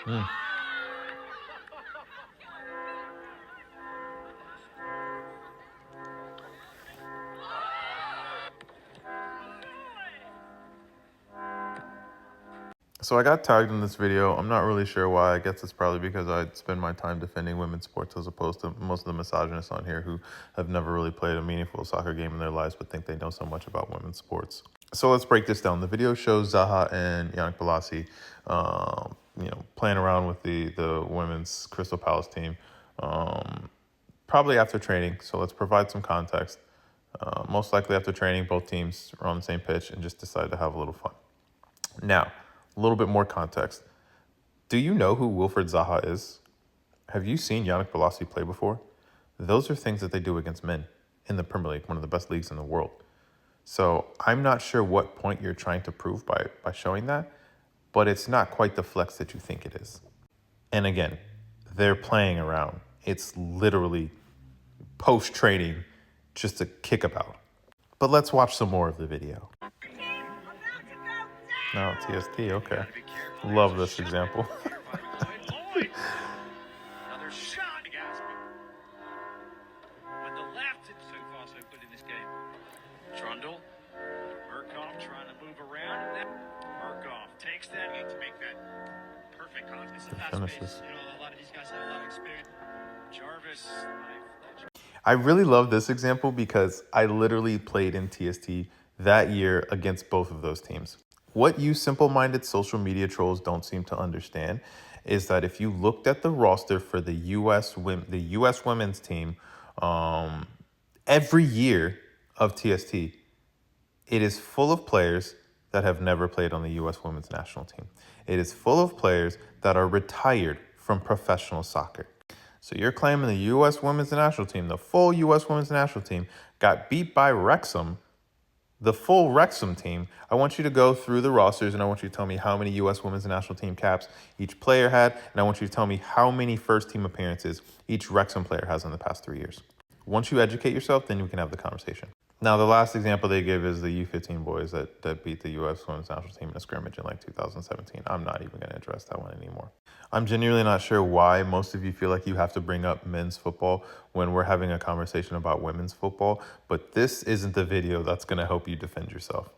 Mm. So I got tagged in this video. I'm not really sure why. I guess it's probably because I spend my time defending women's sports as opposed to most of the misogynists on here who have never really played a meaningful soccer game in their lives but think they know so much about women's sports. So let's break this down. The video shows Zaha and Yannick Bolasie, playing around with the women's Crystal Palace team, probably after training. So let's provide some context. Most likely after training, both teams are on the same pitch and just decided to have a little fun. Now, a little bit more context. Do you know who Wilfried Zaha is? Have you seen Yannick Bolasie play before? Those are things that they do against men in the Premier League, one of the best leagues in the world. So I'm not sure what point you're trying to prove by showing that, but it's not quite the flex that you think it is. And again, they're playing around. It's literally post-training just a kickabout. But let's watch some more of the video. No, TST, okay. Love this example. Another shot. On the left, it's so far so good in this game. Trundle, Murkoff trying to move around, and then Murkoff takes that in to make that perfect contact. It's a fast pace. A lot of these guys have a lot of experience. Jarvis. I really love this example because I literally played in TST that year against both of those teams. What you simple-minded social media trolls don't seem to understand is that if you looked at the roster for the U.S. women's team, every year of TST, it is full of players that have never played on the U.S. women's national team. It is full of players that are retired from professional soccer. So you're claiming the U.S. women's national team, the full U.S. women's national team, got beat by Wrexham, the full Wrexham team. I want you to go through the rosters and I want you to tell me how many U.S. women's national team caps each player had. And I want you to tell me how many first team appearances each Wrexham player has in the past 3 years. Once you educate yourself, then we can have the conversation. Now, the last example they give is the U15 boys that beat the U.S. women's national team in a scrimmage in like 2017. I'm not even going to address that one anymore. I'm genuinely not sure why most of you feel like you have to bring up men's football when we're having a conversation about women's football, but this isn't the video that's going to help you defend yourself.